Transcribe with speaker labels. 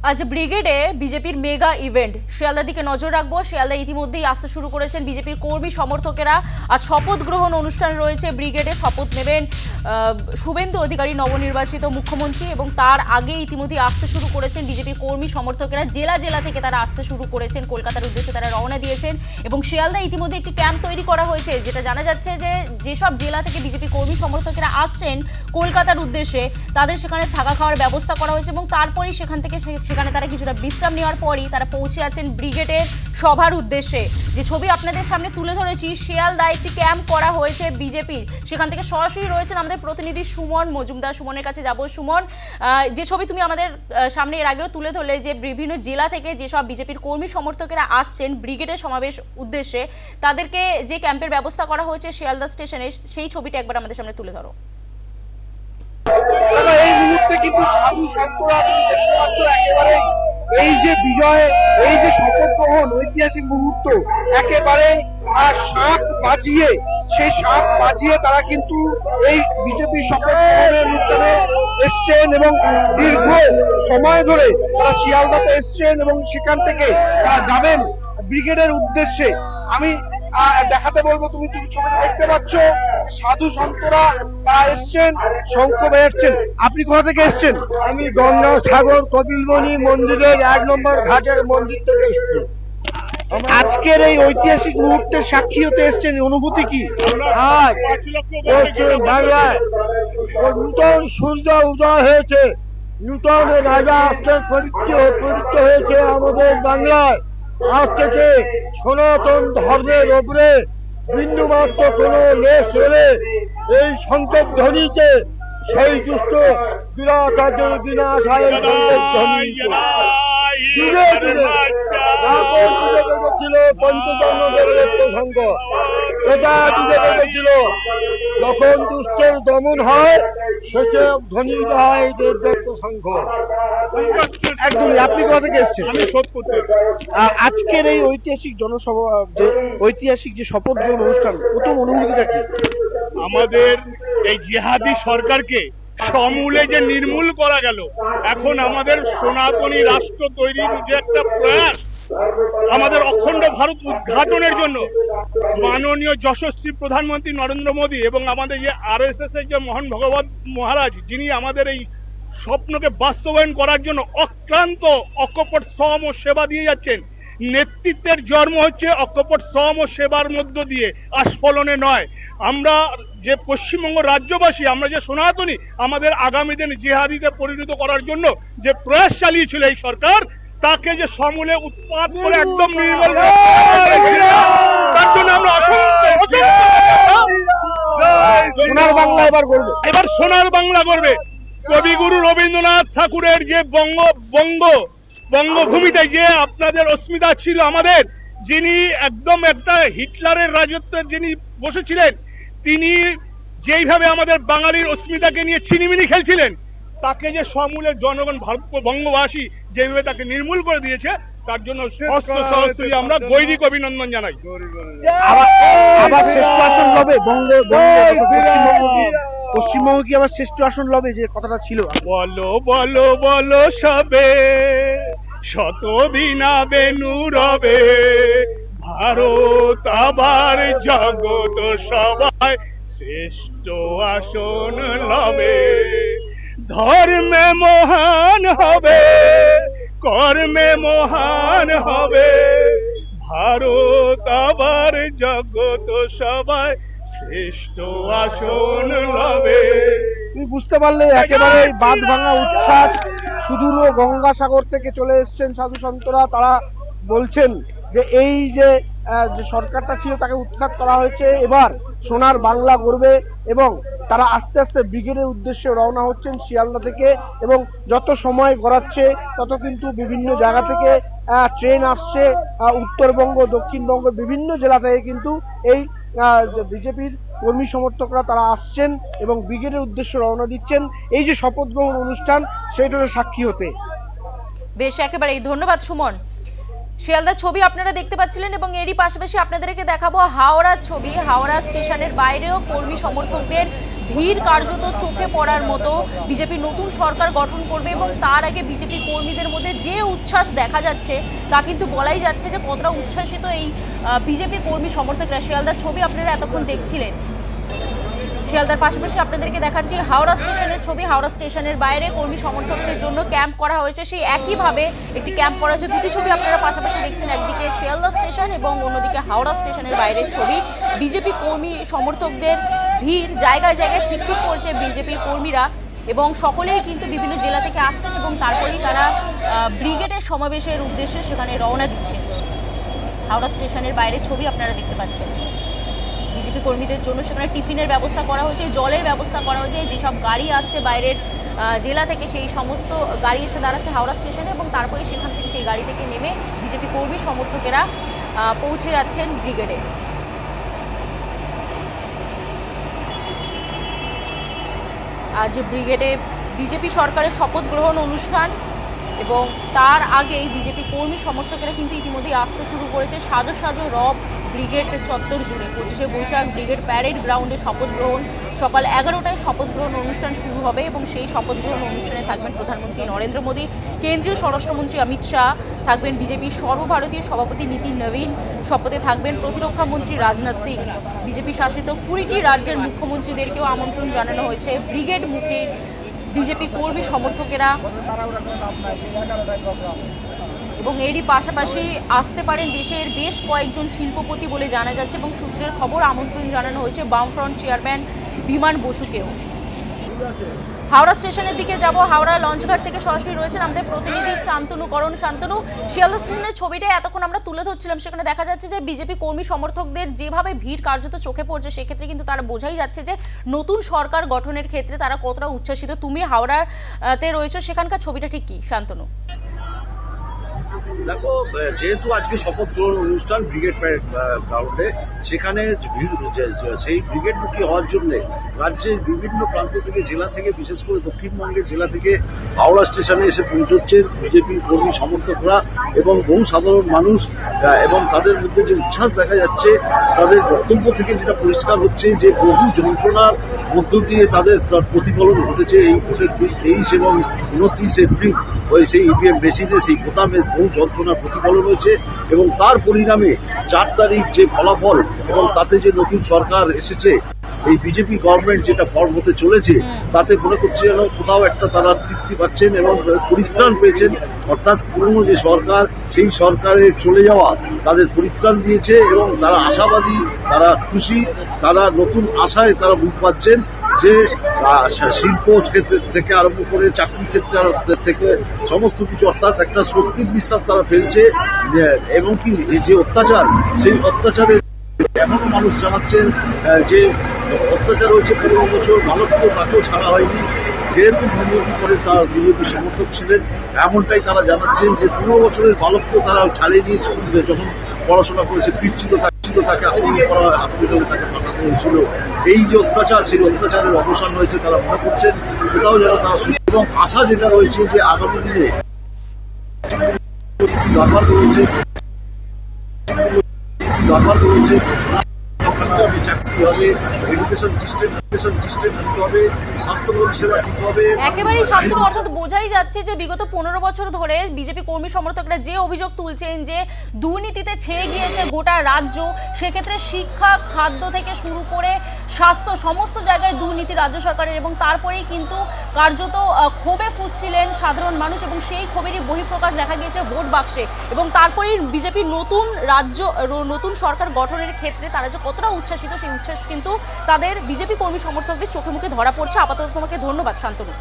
Speaker 1: আজ ব্রিগেডে বিজেপির মেগা ইভেন্ট শিয়ালদার দিকে নজর রাখবো। শিয়ালদা ইতিমধ্যেই আসতে শুরু করেছেন বিজেপির কর্মী সমর্থকেরা। আজ শপথ গ্রহণ অনুষ্ঠান রয়েছে ব্রিগেডে। শপথ নেবেন শুভেন্দু অধিকারী, নবনির্বাচিত মুখ্যমন্ত্রী, এবং তার আগে ইতিমধ্যেই আসতে শুরু করেছেন বিজেপির কর্মী সমর্থকেরা। জেলা জেলা থেকে তারা আসতে শুরু করেছেন, কলকাতার উদ্দেশ্যে তারা রওনা দিয়েছেন এবং শিয়ালদা ইতিমধ্যে একটি ক্যাম্প তৈরি করা হয়েছে। যেটা জানা যাচ্ছে যে যেসব জেলা থেকে বিজেপি কর্মী সমর্থকেরা আসছেন কলকাতার উদ্দেশ্যে, তাদের সেখানে থাকা খাওয়ার ব্যবস্থা করা হয়েছে এবং তারপরেই সেখানে তারা কিছুটা বিশ্রাম নেওয়ার পরই তারা পৌঁছে আছেন ব্রিগেডের সভার উদ্দেশ্যে। যে ছবি আপনাদের সামনে তুলে ধরেছি, শিয়ালদায় একটি ক্যাম্প করা হয়েছে বিজেপির। সেখান থেকে সরাসরি রয়েছেন আমাদের প্রতিনিধি সুমন মজুমদার। সুমনের কাছে যাব। সুমন, যে ছবি তুমি আমাদের সামনে এর আগেও তুলে ধরলে, যে বিভিন্ন জেলা থেকে যেসব বিজেপির কর্মী সমর্থকেরা আসছেন ব্রিগেডের সমাবেশ উদ্দেশ্যে, তাদেরকে যে ক্যাম্পের ব্যবস্থা করা হয়েছে শিয়ালদা স্টেশনে, সেই ছবিটা একবার আমাদের সামনে তুলে ধরো।
Speaker 2: এই মুহূর্তে কিন্তু সাধু সন্তরা তুমি দেখতে পাচ্ছ একেবারে এই যে বিজয়, এই যে শপথ গ্রহণ ঐতিহাসিক মুহূর্ত, একেবারে শাঁখ বাজিয়ে, সেই শাঁখ বাজিয়ে তারা কিন্তু এই বিজেপি শপথ গ্রহণের অনুষ্ঠানে এসছেন এবং দীর্ঘ সময় ধরে তারা শিয়ালদাতে এসছেন এবং সেখান থেকে তারা যাবেন ব্রিগেডের উদ্দেশ্যে। আমি দেখাতে বলবো, তুমি ছবিটা দেখতে পাচ্ছ, সাধু সন্তরা তারা এসছেন, শঙ্খ বাজাচ্ছেন। আপনি কোথা থেকে এসছেন?
Speaker 3: আমি গঙ্গা সাগর কপিলমণি মন্দিরের ১ নম্বর ঘাটের মন্দির থেকে এসেছি।
Speaker 2: আজকের এই ঐতিহাসিক মুহূর্তের সাক্ষী হতে এসছেন, অনুভূতি কি?
Speaker 3: আজ পশ্চিম বাংলায় নূতন সূর্য উদয় হয়েছে, নূতন রাজা আজকের পরিচিত হয়েছে আমাদের বাংলায়। আজ থেকে সনাতন ধর্মের ওপরে বিন্দুমাত্র কোনো লেশ হলে এই সংকেত ধ্বনিতে সেই দুষ্ট দুরাচার্যের বিনাশ হয়। ধীরে ধীরে তারপর যুগে বেঁধেছিল পঞ্চজন্মদের প্রসঙ্গ, এটা যুগে বেঁধেছিল যখন দুষ্টের দমন হয়, শেষে ধ্বনিত হয় দেবদত্ত সংঘ।
Speaker 2: একদমই। আপনি কোথা থেকে এসছেন?
Speaker 3: আমি সোদপুর থেকে।
Speaker 2: আজকের এই ঐতিহাসিক জনসভা, যে ঐতিহাসিক যে শপথ গ্রহণ অনুষ্ঠান, প্রথম অনুভূতিটা কি?
Speaker 4: আমাদের এই জিহাদি সরকারকে সমূলে যে নির্মূল করা গেল, এখন আমাদের সনাতনী রাষ্ট্র তৈরির যে একটা প্রয়াস, আমাদের অখণ্ড ভারত উদ্ঘাটনের জন্য মাননীয় যশস্বী প্রধানমন্ত্রী নরেন্দ্র মোদী এবং আমাদের যে RSS এর যে মহান ভগবত মহারাজ, যিনি আমাদের এই স্বপ্নকে বাস্তবায়ন করার জন্য অক্লান্ত অকপট শ্রম ও সেবা দিয়ে যাচ্ছেন। নেতৃত্বের জন্ম হচ্ছে অকপট শ্রম ও সেবার মধ্য দিয়ে, আস্ফলনে নয়। আমরা যে পশ্চিমবঙ্গ রাজ্যবাসী, আমরা যে সনাতনী, আমাদের আগামী দিন জিহাদিতে পরিণত করার জন্য যে প্রয়াস চালিয়েছিল এই সরকার, তাকে যে সমূলে উৎপাত করে একদম নির্মূল, তার জন্য আমরা
Speaker 2: সোনার বাংলা
Speaker 4: এবার সোনার বাংলা করবে। কবিগুরু রবীন্দ্রনাথ ঠাকুরের যে বঙ্গভূমিতে যে আপনাদের অস্মিতা ছিল আমাদের, যিনি একদম একটা হিটলারের রাজত্বের যিনি বসেছিলেন, তিনি যেইভাবে আমাদের বাঙালির অস্মিতাকে নিয়ে ছিনিমিনি খেলছিলেন, তাকে যে সমূলে জনগণ বঙ্গবাসী যেভাবে তাকে নির্মূল করে দিয়েছে, তার জন্য সহস্রী আমরা গৈরিক অভিনন্দন জানাই।
Speaker 2: আবার শ্রেষ্ঠ আসন লবে পশ্চিমবঙ্গ কি আবার শ্রেষ্ঠ আসন লবে, যে কথাটা ছিল?
Speaker 4: বলো বলো বলো সবে, শত বিনা বেনু রবে, ভারত আবার জগত সবাই শ্রেষ্ঠ আসন লবে। ধর্মে মহান হবে, কর্মে মহান হবে, ভারত আবার জগত সবাই শ্রেষ্ঠ আসন লবে।
Speaker 2: তুমি বুঝতে পারলে একেবারে বাঁধ ভাঙা উচ্ছ্বাস। সুদূর গঙ্গাসাগর থেকে চলে এসেছেন সাধু সন্তরা। তারা বলছেন যে এই যে সরকারটা ছিল তাকে উৎখাত করা হয়েছে, এবার সোনার বাংলা গড়বে এবং তারা আস্তে আস্তে ব্রিগেডের উদ্দেশ্যে রওনা হচ্ছেন শিয়ালদা থেকে। এবং যত সময় গড়াচ্ছে তত কিন্তু বিভিন্ন জায়গা থেকে ট্রেন আসছে, উত্তরবঙ্গ, দক্ষিণবঙ্গ, বিভিন্ন জেলা থেকে কিন্তু এই বিজেপির কর্মী সমর্থকরা তারা আসছেন এবং ব্রিগেডের উদ্দেশ্যে রওনা দিচ্ছেন এই যে শপথ গ্রহণ অনুষ্ঠান, সেটার সাক্ষী হতে।
Speaker 1: বেশ, একেবারেই ধন্যবাদ সুমন। শিয়ালদার ছবি আপনারা দেখতে পাচ্ছিলেন এবং এরই পাশাপাশি আপনাদেরকে দেখাবো হাওড়ার ছবি। হাওড়া স্টেশনের বাইরেও কর্মী সমর্থকদের ভিড় কার্যত চোখে পড়ার মতো। বিজেপি নতুন সরকার গঠন করবে এবং তার আগে বিজেপি কর্মীদের মধ্যে যে উচ্ছ্বাস দেখা যাচ্ছে তা কিন্তু বলাই যাচ্ছে যে কতটা উচ্ছ্বাসিত এই বিজেপি কর্মী সমর্থকরা। শিয়ালদার ছবি আপনারা এতক্ষণ দেখছিলেন। শিয়ালদার পাশাপাশি আপনাদেরকে দেখাচ্ছি হাওড়া স্টেশনের ছবি। হাওড়া স্টেশনের বাইরে কর্মী সমর্থকদের জন্য ক্যাম্প করা হয়েছে, সেই একইভাবে একটি ক্যাম্প করা হয়েছে। দুটি ছবি আপনারা পাশাপাশি দেখছেন, একদিকে শিয়ালদা স্টেশন এবং অন্যদিকে হাওড়া স্টেশনের বাইরের ছবি। বিজেপি কর্মী সমর্থকদের ভিড়, জায়গায় জায়গায় ঠিক করছে বিজেপির কর্মীরা এবং সকলেই কিন্তু বিভিন্ন জেলা থেকে আসছেন এবং তারপরেই তারা ব্রিগেডের সমাবেশের উদ্দেশ্যে সেখানে রওনা দিচ্ছেন। হাওড়া স্টেশনের বাইরের ছবি আপনারা দেখতে পাচ্ছেন। বিজেপি কর্মীদের জন্য সেখানে টিফিনের ব্যবস্থা করা হয়েছে, জলের ব্যবস্থা করা হয়েছে। যেসব গাড়ি আসছে বাইরের জেলা থেকে সেই সমস্ত গাড়ি এসে দাঁড়াচ্ছে হাওড়া স্টেশনে এবং তারপরে সেখান থেকে সেই গাড়ি থেকে নেমে বিজেপি কর্মী সমর্থকেরা পৌঁছে যাচ্ছেন ব্রিগেডে। আজ ব্রিগেডে বিজেপি সরকারের শপথ গ্রহণ অনুষ্ঠান এবং তার আগেই বিজেপি কর্মী সমর্থকেরা কিন্তু ইতিমধ্যেই আসতে শুরু করেছে। সাজো সাজো রব ব্রিগেড চত্বর জুড়ে 25শে বৈশাখ ব্রিগেড প্যারেড গ্রাউন্ডে শপথ গ্রহণ। সকাল 11টায় শপথ গ্রহণ অনুষ্ঠান শুরু হবে এবং সেই শপথ গ্রহণ অনুষ্ঠানে থাকবেন প্রধানমন্ত্রী নরেন্দ্র মোদী, কেন্দ্রীয় স্বরাষ্ট্রমন্ত্রী অমিত শাহ, থাকবেন বিজেপির সর্বভারতীয় সভাপতি নীতিন নবীন, শপথে থাকবেন প্রতিরক্ষা মন্ত্রী রাজনাথ সিং। বিজেপি শাসিত 20টি রাজ্যের মুখ্যমন্ত্রীদেরকেও আমন্ত্রণ জানানো হয়েছে ব্রিগেড মুখী বিজেপি কর্মী সমর্থকেরা। এবং এরই পাশাপাশি আসতে পারেন দেশের বেশ কয়েকজন শিল্পপতি বলে জানা যাচ্ছে এবং সূত্রের খবর আমন্ত্রণ জানানো হয়েছে বামফ্রন্ট চেয়ারম্যান বিমান বসুকেও। হাওড়া স্টেশনের দিকে যাব। হাওড়া লঞ্চঘাট থেকে সরাসরি রয়েছেন আমাদের প্রতিনিধি শান্তনু করণ। শান্তনু, শিয়ালদা স্টেশনের ছবিটা এতক্ষণ আমরা তুলে ধরছিলাম, সেখানে দেখা যাচ্ছে যে বিজেপি কর্মী সমর্থকদের যেভাবে ভিড় কার্যত চোখে পড়ছে সেক্ষেত্রে কিন্তু তারা বোঝাই যাচ্ছে যে নতুন সরকার গঠনের ক্ষেত্রে তারা কতটা উচ্ছ্বাসিত। তুমি হাওড়াতে রয়েছে, সেখানকার ছবিটা ঠিক কি শান্তনু?
Speaker 5: দেখো, যেহেতু আজকে শপথ গ্রহণ অনুষ্ঠান ব্রিগেড প্যারেড গ্রাউন্ডে, সেখানে সেই ব্রিগেডমুখী হওয়ার জন্য রাজ্যের বিভিন্ন প্রান্ত থেকে, জেলা থেকে, বিশেষ করে দক্ষিণবঙ্গের জেলা থেকে হাওড়া স্টেশনে এসে পৌঁছচ্ছেন বিজেপি কর্মী সমর্থকরা এবং বহু সাধারণ মানুষ। এবং তাদের মধ্যে যে উচ্ছ্বাস দেখা যাচ্ছে, তাদের বক্তব্য থেকে যেটা পরিষ্কার হচ্ছে যে বহু যন্ত্রণার মধ্য দিয়ে তাদের প্রতিফলন ঘটেছে এই ভোটের দিন 23 এবং 29 এপ্রিল। ওই সেই ইভিএম মেশিনে সেই বোতামে বহু যন্ত্রণার প্রতিফলন হয়েছে এবং তার পরিণামে 4 তারিখ যে ফলাফল এবং তাতে যে নতুন সরকার এসেছে, এই বিজেপি গভর্নমেন্ট যেটা ফর্ম হতে চলেছে, তাতে মনে করছে যেন কোথাও একটা তারা তৃপ্তি পাচ্ছেন এবং পরিত্রাণ পেয়েছেন। অর্থাৎ পুরনো যে সরকার, সেই সরকারের চলে যাওয়া তাদের পরিত্রাণ দিয়েছে এবং তারা আশাবাদী, তারা খুশি, তারা নতুন আশায় তারা মুখ পাচ্ছেন যে শিল্প ক্ষেত্র থেকে আরম্ভ করে চাকরি ক্ষেত্রে থেকে সমস্ত কিছু, অর্থাৎ একটা স্বস্তির বিশ্বাস তারা ফেলছে। এবং কি যে অত্যাচার, সেই অত্যাচারের এমনও মানুষ জানাচ্ছেন যে অত্যাচার হয়েছে 15 বছর, মালক্য তাকেও ছাড়া হয়নি। যেহেতু মুখ্যমন্ত্রী করে তারা বিজেপি সমর্থক ছিলেন, এমনটাই তারা জানাচ্ছেন যে 15 বছরের বালক্য তারা ছাড়েনি। স্কুলে যখন পড়াশোনা করেছে ফিরছিল, তাকে আক্রমণ করা হয়, হসপিটালে তাকে পাঠাতে হয়েছিল। এই যে অত্যাচার, সেই অত্যাচারের অবসান হয়েছে তারা মনে করছেন। কোথাও যেন তারা এবং আশা যেটা রয়েছে যে আগামী দিনে ব্যাপার রয়েছে চাকরি হবে, এডুকেশন সিস্টেম ঠিক হবে, স্বাস্থ্য পরিষেবা ঠিক হবে।
Speaker 1: একেবারেই শান্তনু, অর্থাৎ বোঝাই যাচ্ছে যে বিগত 15 বছর ধরে বিজেপি কর্মী সমর্থকরা যে অভিযোগ তুলছেন যে দুর্নীতিতে ছেয়ে গিয়েছে গোটা রাজ্য, সেক্ষেত্রে শিক্ষা, খাদ্য থেকে শুরু করে স্বাস্থ্য, সমস্ত জায়গায় দুর্নীতি রাজ্য সরকারের এবং তারপরেই কিন্তু কার্যত ক্ষোভে ফুটছিলেন সাধারণ মানুষ এবং সেই ক্ষোভেরই বহিঃপ্রকাশ দেখা গিয়েছে ভোট বাক্সে। এবং তারপরেই বিজেপির নতুন সরকার গঠনের ক্ষেত্রে তারা যে কতটা উচ্ছ্বাসিত, সেই উচ্ছ্বাস কিন্তু তাদের বিজেপি কর্মী সমর্থকদের চোখে মুখে ধরা পড়ছে। আপাতত তোমাকে ধন্যবাদ শান্তনু।